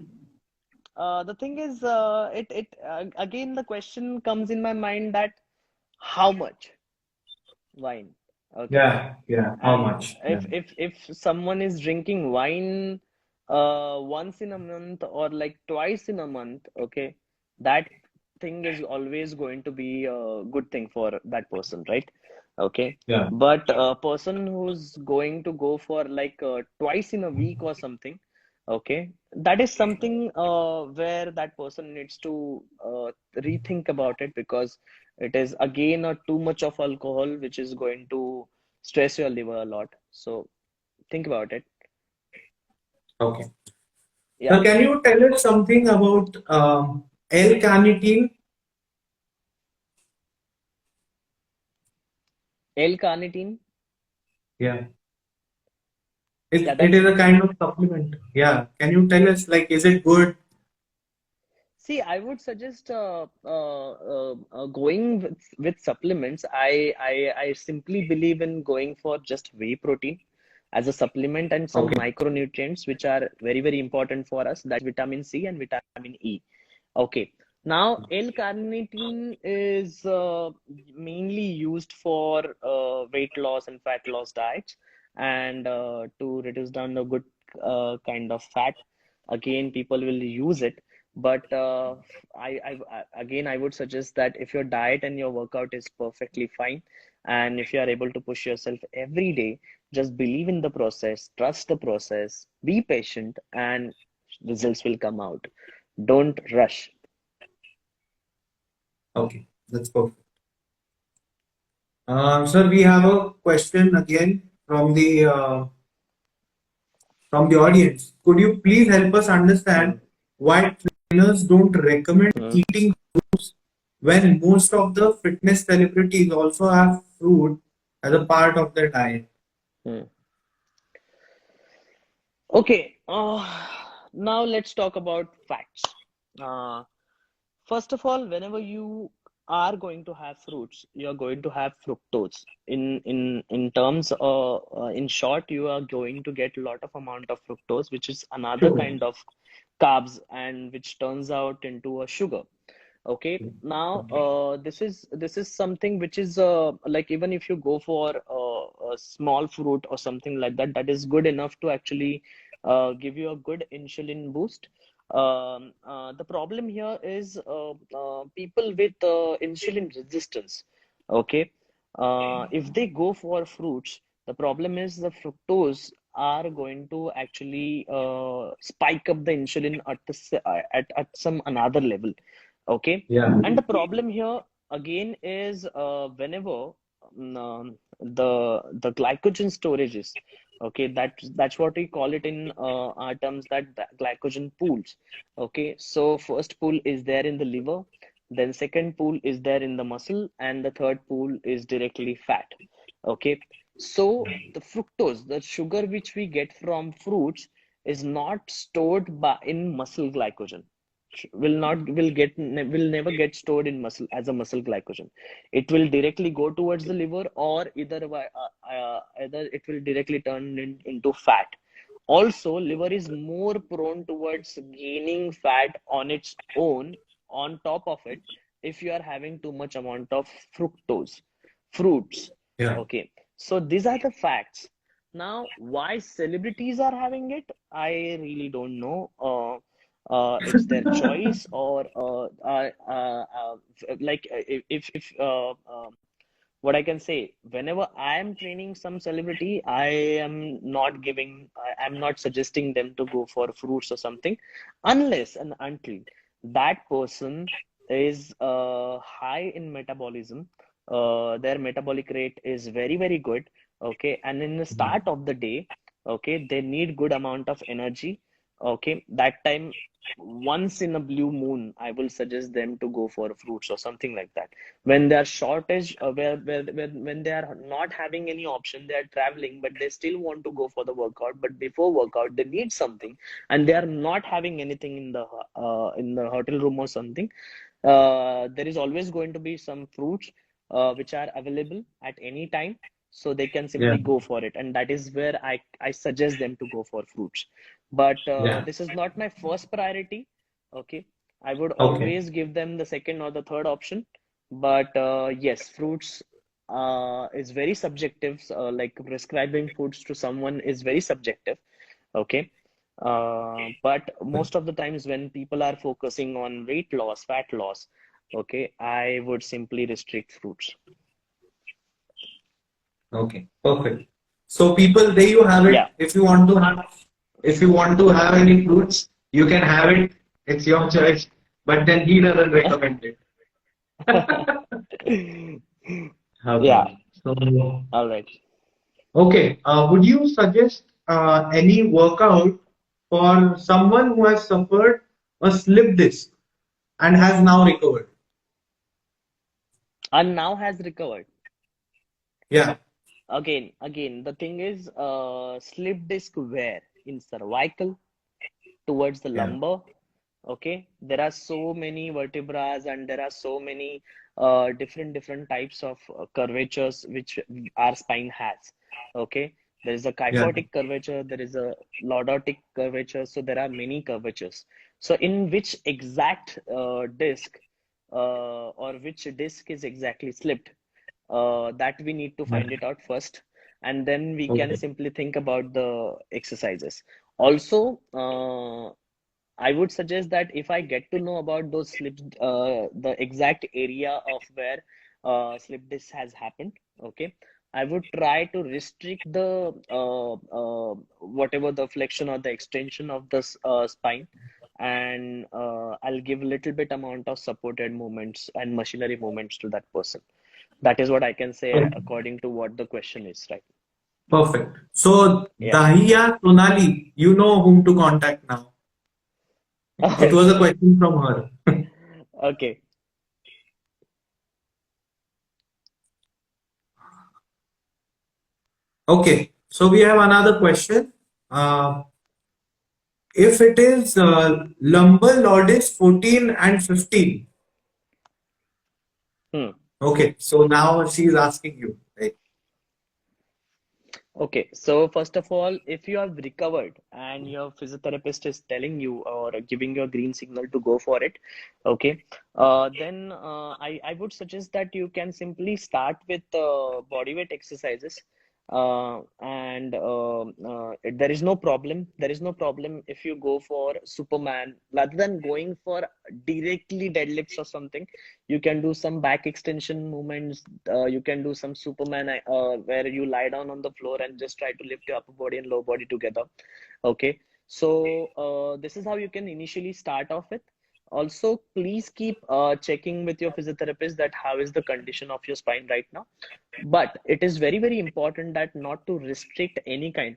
[SPEAKER 2] The thing is, again, the question comes in my mind that how much wine? Okay.
[SPEAKER 3] Yeah. How
[SPEAKER 2] And
[SPEAKER 3] much? Yeah.
[SPEAKER 2] if someone is drinking wine once in a month or like twice in a month, okay, that thing is always going to be a good thing for that person, right? Okay.
[SPEAKER 3] Yeah.
[SPEAKER 2] But a person who's going to go for like twice in a week or something, okay, that is something where that person needs to rethink about it, because it is again a too much of alcohol which is going to stress your liver a lot. So think about it.
[SPEAKER 3] Okay.
[SPEAKER 2] Yeah.
[SPEAKER 3] Now, can you tell us something about L-carnitine?
[SPEAKER 2] L-carnitine.
[SPEAKER 3] Yeah.
[SPEAKER 2] Yeah,
[SPEAKER 3] It is
[SPEAKER 2] that's
[SPEAKER 3] a kind of supplement. Yeah. Can you tell us, like, is it good?
[SPEAKER 2] see, I would suggest going with supplements. I simply believe in going for just whey protein as a supplement and some
[SPEAKER 3] Okay.
[SPEAKER 2] micronutrients which are very, very important for us. That's vitamin C and vitamin E. Okay. Now, L-carnitine is mainly used for weight loss and fat loss diets, and to reduce down the good kind of fat. Again, people will use it, but again, I would suggest that if your diet and your workout is perfectly fine, and if you are able to push yourself every day, just believe in the process, trust the process, be patient, and results will come out. Don't rush.
[SPEAKER 3] Okay. That's perfect. Sir, we have a question again from the audience. Could you please help us
[SPEAKER 2] Hmm.
[SPEAKER 3] understand why trainers don't recommend
[SPEAKER 2] Hmm.
[SPEAKER 3] eating fruits when most of the fitness celebrities also have fruit as a part of their diet?
[SPEAKER 2] Hmm. Okay, now let's talk about facts. Uh, First of all, whenever you are going to have fruits, you're going to have fructose. In terms in short, you are going to get a lot of amount of fructose, which is another
[SPEAKER 3] Sugar.
[SPEAKER 2] kind of carbs and which turns out into a sugar. Okay, now
[SPEAKER 3] Okay.
[SPEAKER 2] this is something which is like even if you go for a small fruit or something like that, that is good enough to actually give you a good insulin boost. The problem here is people with insulin resistance. Okay, if they go for fruits, the problem is the fructose are going to actually spike up the insulin at at some another level. Okay,
[SPEAKER 3] Yeah.
[SPEAKER 2] and the problem here again is whenever the glycogen storages, okay, that's what we call it in our terms, that glycogen pools. Okay, so first pool is there in the liver, then second pool is there in the muscle, and the third pool is directly fat. Okay, so the fructose, the sugar which we get from fruits, is not stored by in muscle glycogen. Will not will get will never get stored in muscle as a muscle glycogen. It will directly go towards the liver, or either it will directly turn into fat. Also, liver is more prone towards gaining fat on its own, on top of it, if you are having too much amount of fructose fruits.
[SPEAKER 3] Yeah.
[SPEAKER 2] Okay, so these are the facts. Now, why celebrities are having it, I really don't know. It's their choice, or like if what I can say, whenever I am training some celebrity, I'm not suggesting them to go for fruits or something, unless and until that person is high in metabolism. Their metabolic rate is very, very good. Okay, and in the start of the day, okay, they need good amount of energy. Okay, that time, once in a blue moon, I will suggest them to go for fruits or something like that. When they are shortage, when they are not having any option, they are traveling, but they still want to go for the workout, but before workout they need something, and they are not having anything in the hotel room or something. There is always going to be some fruits which are available at any time, so they can
[SPEAKER 3] Yeah.
[SPEAKER 2] simply go for it, and that is where I suggest them to go for fruits. But
[SPEAKER 3] Yeah.
[SPEAKER 2] this is not my first priority. Okay, I would
[SPEAKER 3] Okay.
[SPEAKER 2] always give them the second or the third option. But yes, fruits is very subjective. Like prescribing foods to someone is very subjective. Okay. But most of the times when people are focusing on weight loss, fat loss, okay, I would simply restrict fruits.
[SPEAKER 3] Okay. Perfect. So people, there you have it.
[SPEAKER 2] Yeah.
[SPEAKER 3] If you want to have any fruits, you can have it. It's your choice. But then he doesn't recommend it.
[SPEAKER 2] Yeah.
[SPEAKER 3] Okay. So,
[SPEAKER 2] All right.
[SPEAKER 3] okay. Would you suggest any workout for someone who has suffered a slip disc and has now recovered?
[SPEAKER 2] And now has recovered.
[SPEAKER 3] Yeah.
[SPEAKER 2] Again, the thing is, slip disc where? In cervical, towards the
[SPEAKER 3] Yeah.
[SPEAKER 2] lumbar. Okay, there are so many vertebrae and there are so many different types of curvatures which our spine has. Okay, there is a
[SPEAKER 3] Yeah.
[SPEAKER 2] kyphotic curvature, there is a lordotic curvature, so there are many curvatures. So in which exact disc or which disc is exactly slipped, that we need to
[SPEAKER 3] Yeah.
[SPEAKER 2] find it out first, and then we can
[SPEAKER 3] Okay.
[SPEAKER 2] simply think about the exercises. Also, I would suggest that if I get to know about those slips, the exact area of where slip disc has happened, okay, I would try to restrict the whatever the flexion or the extension of the spine, and I'll give little bit amount of supported movements and machinery movements to that person. That is what I can say according to what the question is, right?
[SPEAKER 3] Perfect. So,
[SPEAKER 2] Yeah.
[SPEAKER 3] Dahiya Sonali, you know whom to contact now. It was a
[SPEAKER 2] Okay.
[SPEAKER 3] question from her.
[SPEAKER 2] Okay.
[SPEAKER 3] Okay. So, we have another question. Uh, if it is lumbar lordis 14 and 15.
[SPEAKER 2] Hmm.
[SPEAKER 3] Okay. So, now she's asking you. Right?
[SPEAKER 2] Okay, so first of all, if you have recovered and your physiotherapist is telling you or giving you a green signal to go for it, okay, then I would suggest that you can simply start with body weight exercises. And there is no problem. There is no problem if you go for Superman rather than going for directly deadlifts or something. You can do some back extension movements. You can do some Superman where you lie down on the floor and just try to lift your upper body and lower body together. Okay, so this is how you can initially start off with. Also, please keep checking with your physiotherapist that how is the condition of your spine right now. But it is very important that not to restrict any kind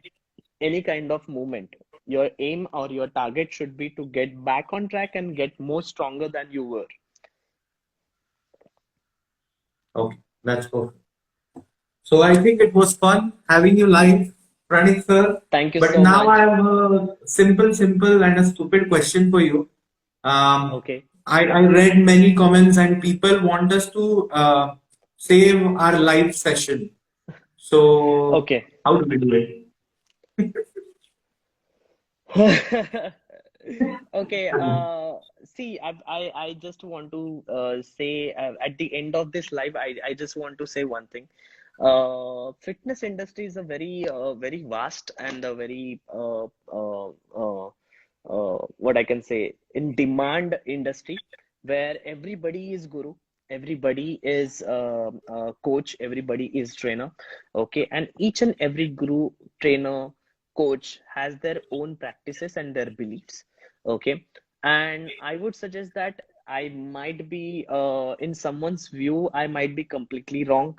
[SPEAKER 2] of movement. Your aim or your target should be to get back on track and get more stronger than you were.
[SPEAKER 3] Okay. That's perfect. So, I think it was fun having you live, Pranit sir.
[SPEAKER 2] Thank you
[SPEAKER 3] But
[SPEAKER 2] so
[SPEAKER 3] now I
[SPEAKER 2] much.
[SPEAKER 3] have a simple, and a stupid question for you. Um,
[SPEAKER 2] Okay.
[SPEAKER 3] I read many comments and people want us to save our live session. So
[SPEAKER 2] Okay.
[SPEAKER 3] how do we do it?
[SPEAKER 2] Okay. See, I just want to say at the end of this live, I just want to say one thing. Fitness industry is a very vast and a very what I can say in demand industry where everybody is guru, everybody is coach, everybody is trainer. Okay, and each and every guru, trainer, coach has their own practices and their beliefs. Okay, and I would suggest that I might be in someone's view, I might be completely wrong.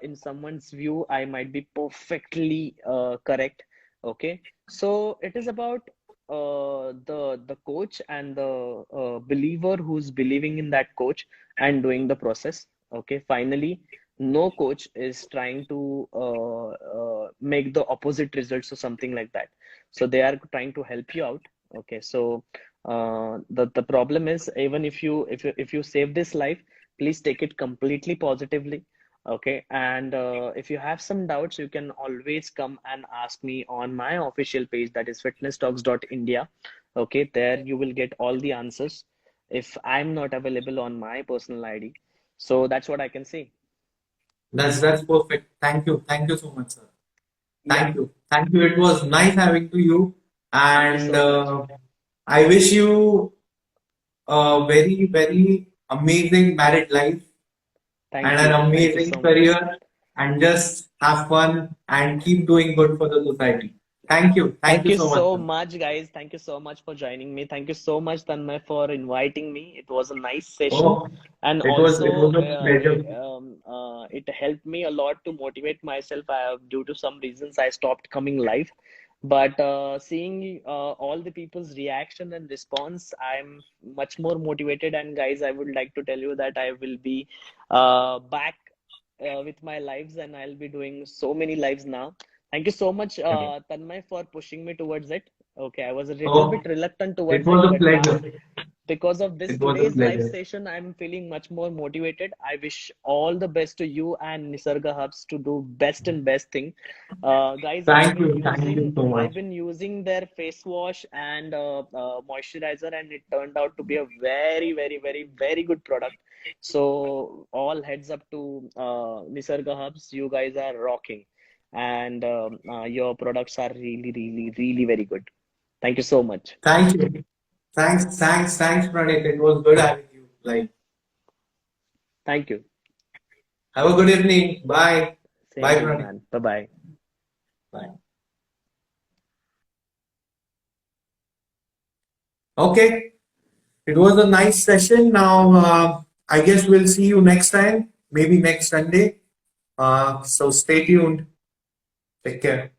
[SPEAKER 2] In someone's view, I might be perfectly correct. Okay, so it is about the coach and the believer who's believing in that coach and doing the process. Okay, finally, no coach is trying to make the opposite results or something like that. So they are trying to help you out. Okay, so the problem is even if you save this life, please take it completely positively. Okay, and if you have some doubts, you can always come and ask me on my official page, that is fitnesstalks.india. Okay, there you will get all the answers if I'm not available on my personal ID. So that's what I can say.
[SPEAKER 3] That's perfect. Thank you so much, sir.
[SPEAKER 2] Yeah,
[SPEAKER 3] Thank you. It was nice having to you,
[SPEAKER 2] thank you
[SPEAKER 3] and
[SPEAKER 2] so much.
[SPEAKER 3] I wish you a very amazing married life and an
[SPEAKER 2] Thank you
[SPEAKER 3] amazing
[SPEAKER 2] so much.
[SPEAKER 3] career, and just have fun and keep doing good for the society. Thank
[SPEAKER 2] Thank
[SPEAKER 3] you
[SPEAKER 2] you
[SPEAKER 3] so much,
[SPEAKER 2] so
[SPEAKER 3] sir.
[SPEAKER 2] much, guys. Thank you so much for joining me. Thank you so much, Tanmay, for inviting me. It was a nice session,
[SPEAKER 3] Oh,
[SPEAKER 2] and
[SPEAKER 3] it
[SPEAKER 2] also
[SPEAKER 3] was a pleasure.
[SPEAKER 2] it helped me a lot to motivate myself. Due to some reasons, I stopped coming live, but seeing all the people's reaction and response, I'm much more motivated. And guys, I would like to tell you that I will be back with my lives, and I'll be doing so many lives now. Thank you so much, Tanmay, for pushing me towards it. Okay, I was a little bit
[SPEAKER 3] Oh,
[SPEAKER 2] reluctant
[SPEAKER 3] it
[SPEAKER 2] towards it,
[SPEAKER 3] was a
[SPEAKER 2] but now,
[SPEAKER 3] pleasure.
[SPEAKER 2] because of this
[SPEAKER 3] It was a
[SPEAKER 2] today's live
[SPEAKER 3] pleasure.
[SPEAKER 2] session, I'm feeling much more motivated. I wish all the best to you and Nisarga Hubs to do best and best thing. Guys,
[SPEAKER 3] Thank you so
[SPEAKER 2] I've
[SPEAKER 3] much.
[SPEAKER 2] been using their face wash and moisturizer, and it turned out to be a very good product. So all heads up to Nisarga Hubs. You guys are rocking, and your products are really very good. Thank you so much.
[SPEAKER 3] Thank you. Thanks, Pranit. It was good having you. Like,
[SPEAKER 2] Thank you.
[SPEAKER 3] have a good evening. Bye.
[SPEAKER 2] Same
[SPEAKER 3] Bye,
[SPEAKER 2] to you,
[SPEAKER 3] Pranit.
[SPEAKER 2] man. Bye bye.
[SPEAKER 3] Bye. Okay. It was a nice session. Now, I guess we'll see you next time, maybe next Sunday. So stay tuned. Take care.